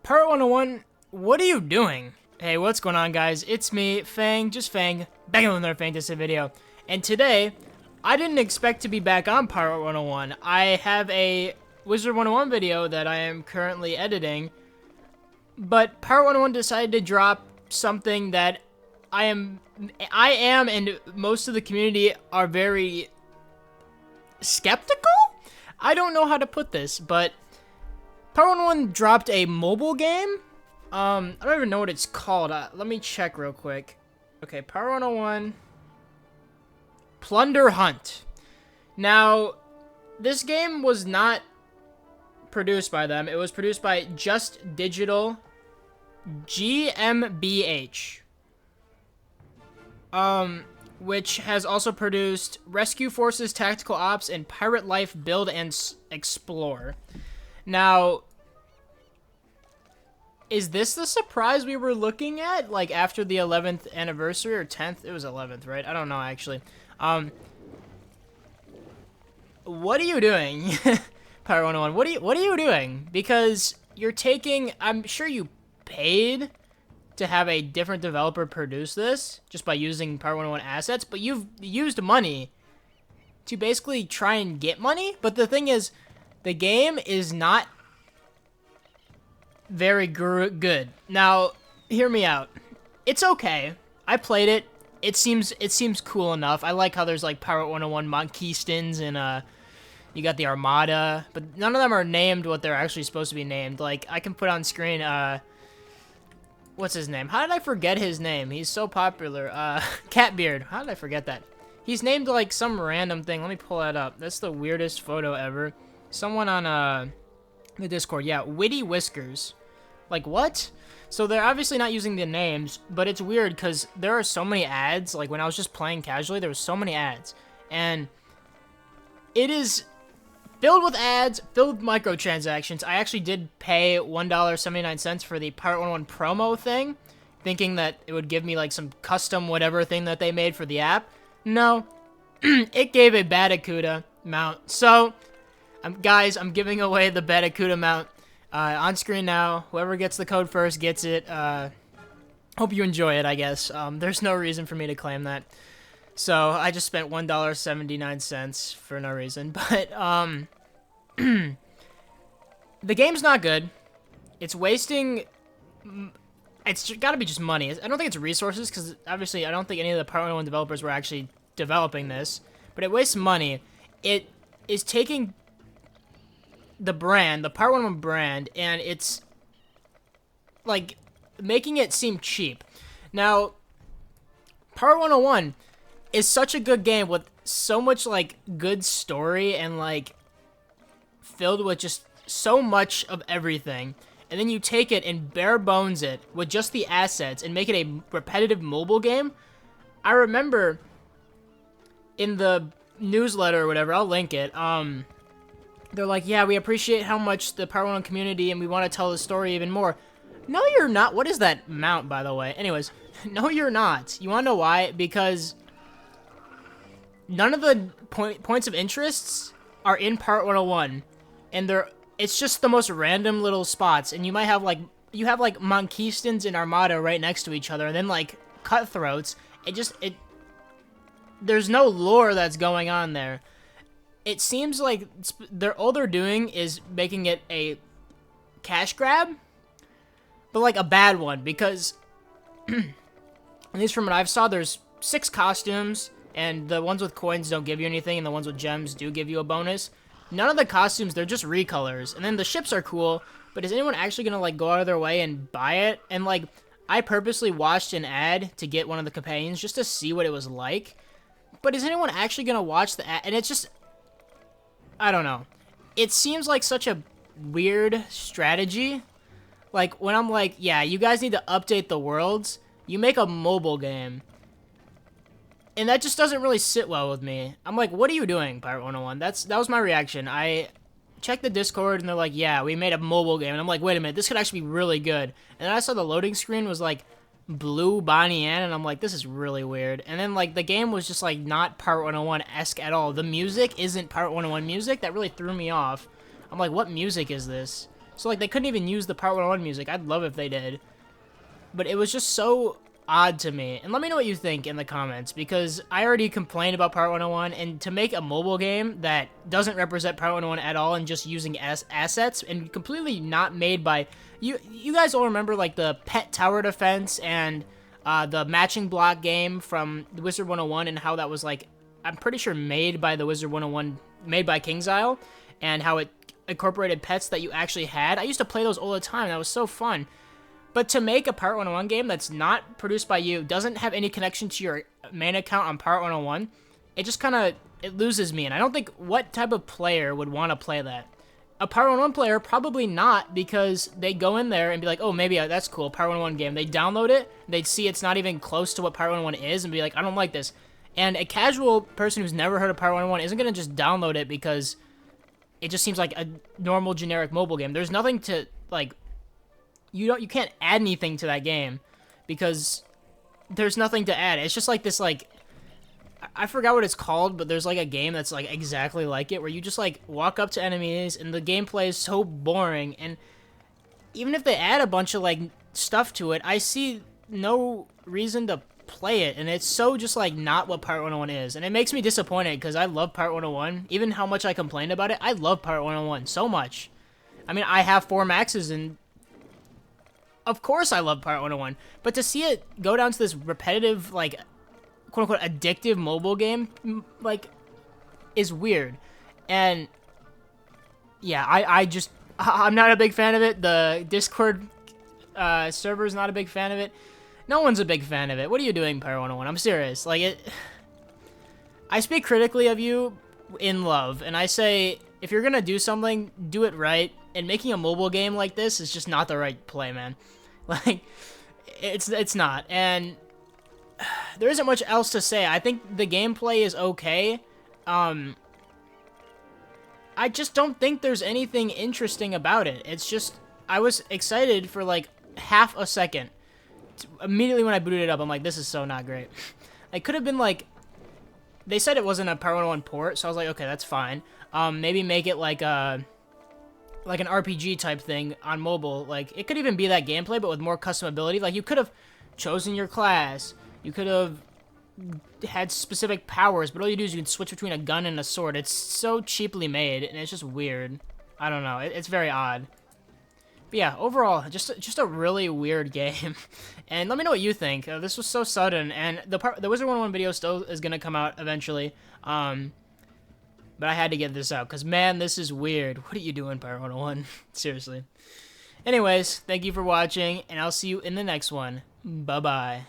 Pirate 101, what are you doing? Hey, what's going on, guys? It's me, Fang, just Fang, back with another Fantasy video. And today, I didn't expect to be back on Pirate 101. I have a Wizard 101 video that I am currently editing, but Pirate 101 decided to drop something that I am, and most of the community are very skeptical? I don't know how to put this, but Pirate 101 dropped a mobile game. I don't even know what it's called. Let me check real quick. Okay, Pirate 101 Plunder Hunt. Now, this game was not produced by them. It was produced by Just Digital GmbH. Which has also produced Rescue Forces Tactical Ops and Pirate Life Build and Explore. Now, is this the surprise we were looking at? Like, after the 11th anniversary, or 10th? It was 11th, right? I don't know, actually. What are you doing? Pirate 101, what are you doing? Because you're taking, I'm sure you paid to have a different developer produce this, just by using Pirate 101 assets, but you've used money to basically try and get money. But the thing is, the game is not very good. Now, hear me out. It's okay. I played it. It seems cool enough. I like how there's like Pirate 101 Monkeystons and you got the Armada, but none of them are named what they're actually supposed to be named. Like, I can put on screen what's his name? How did I forget his name? He's so popular. Catbeard. How did I forget that? He's named like some random thing. Let me pull that up. That's the weirdest photo ever. Someone on the Discord. Yeah, Witty Whiskers. Like, what? So they're obviously not using the names, but it's weird because there are so many ads. Like, when I was just playing casually, there was so many ads. And it is filled with ads, filled with microtransactions. I actually did pay $1.79 for the Pirate 101 promo thing, thinking that it would give me like some custom whatever thing that they made for the app. No, it gave a Batacuda mount. So, guys, I'm giving away the Batacuda mount on screen now. Whoever gets the code first gets it. Hope you enjoy it, I guess. There's no reason for me to claim that. So, I just spent $1.79 for no reason. But, the game's not good. It's wasting... It's gotta be just money. I don't think it's resources, because obviously I don't think any of the Pirate 101 developers were actually developing this. But it wastes money. It is taking the brand, the Pirate 101 brand, and it's, like, making it seem cheap. Now, Pirate 101 is such a good game with so much, like, good story and, like, filled with just so much of everything. And then you take it and bare bones it with just the assets and make it a repetitive mobile game. I remember in the newsletter or whatever, I'll link it, they're like, yeah, we appreciate how much the Pirate 101 community and we want to tell the story even more. No, you're not. What is that mount, by the way? Anyways, no, you're not. You want to know why? Because none of the points of interests are in Pirate 101, and it's just the most random little spots, and you might have like, Monkeystons and Armada right next to each other, and then like Cutthroats. There's no lore that's going on there. It seems like all they're doing is making it a cash grab, but like a bad one, because at least from what I've saw, there's 6 costumes, and the ones with coins don't give you anything, and the ones with gems do give you a bonus. None of the costumes, they're just recolors. And then the ships are cool, but is anyone actually gonna, like, go out of their way and buy it? And, like, I purposely watched an ad to get one of the companions just to see what it was like. But is anyone actually gonna watch the ad? And it's just, I don't know. It seems like such a weird strategy. Like, when I'm like, yeah, you guys need to update the worlds, you make a mobile game. And that just doesn't really sit well with me. I'm like, what are you doing, Pirate 101? That was my reaction. I checked the Discord, and they're like, yeah, we made a mobile game. And I'm like, wait a minute, this could actually be really good. And then I saw the loading screen was like blue Bonnie Ann, and I'm like, this is really weird. And then, like, the game was just, like, not Pirate 101-esque at all. The music isn't Pirate 101 music. That really threw me off. I'm like, what music is this? So, like, they couldn't even use the Part 101 music. I'd love if they did. But it was just so odd to me. And let me know what you think in the comments, because I already complained about Part 101, and to make a mobile game that doesn't represent Part 101 at all and just using assets and completely not made by... You guys all remember, like, the pet tower defense and the matching block game from the Wizard 101 and how that was, like, I'm pretty sure made by the Wizard 101, made by King's Isle, and how it incorporated pets that you actually had. I used to play those all the time. That was so fun. But to make a Part 101 game that's not produced by you, doesn't have any connection to your main account on Part 101, it just kind of, it loses me. And I don't think what type of player would want to play that. A Part 101 player, probably not, because they go in there and be like, oh, maybe that's cool, Part 101 game. They download it, they'd see it's not even close to what Part 101 is, and be like, I don't like this. And a casual person who's never heard of Part 101 isn't going to just download it because it just seems like a normal generic mobile game. There's nothing to, like, you can't add anything to that game because there's nothing to add. It's just like this, like, I forgot what it's called, but there's like a game that's like exactly like it, where you just like walk up to enemies and the gameplay is so boring. And even if they add a bunch of like stuff to it, I see no reason to play it, and it's so just like not what Part 101 is, and it makes me disappointed because I love Part 101. Even how much I complained about it, I love Part 101 so much. I mean, I have 4 maxes, and of course I love Part 101, but to see it go down to this repetitive, like, quote-unquote addictive mobile game, like, is weird. And yeah, I'm not a big fan of it. The Discord server's not a big fan of it. No one's a big fan of it. What are you doing, Part 101? I'm serious. Like, I speak critically of you in love, and I say, if you're gonna do something, do it right. And making a mobile game like this is just not the right play, man. Like, it's not. And there isn't much else to say. I think the gameplay is okay. I just don't think there's anything interesting about it. It's just, I was excited for like half a second. Immediately when I booted it up, I'm like, this is so not great. It could have been like, they said it wasn't a Part 101 port, so I was like, okay, that's fine. Maybe make it like an RPG type thing on mobile. Like, it could even be that gameplay, but with more customability. Like, you could have chosen your class. You could have had specific powers, but all you do is you can switch between a gun and a sword. It's so cheaply made, and it's just weird. I don't know. It's very odd. But yeah, overall, just a really weird game. And let me know what you think. This was so sudden, and the Wizard 101 video still is gonna come out eventually. But I had to get this out, because, man, this is weird. What are you doing, Part 101? Seriously. Anyways, thank you for watching, and I'll see you in the next one. Bye-bye.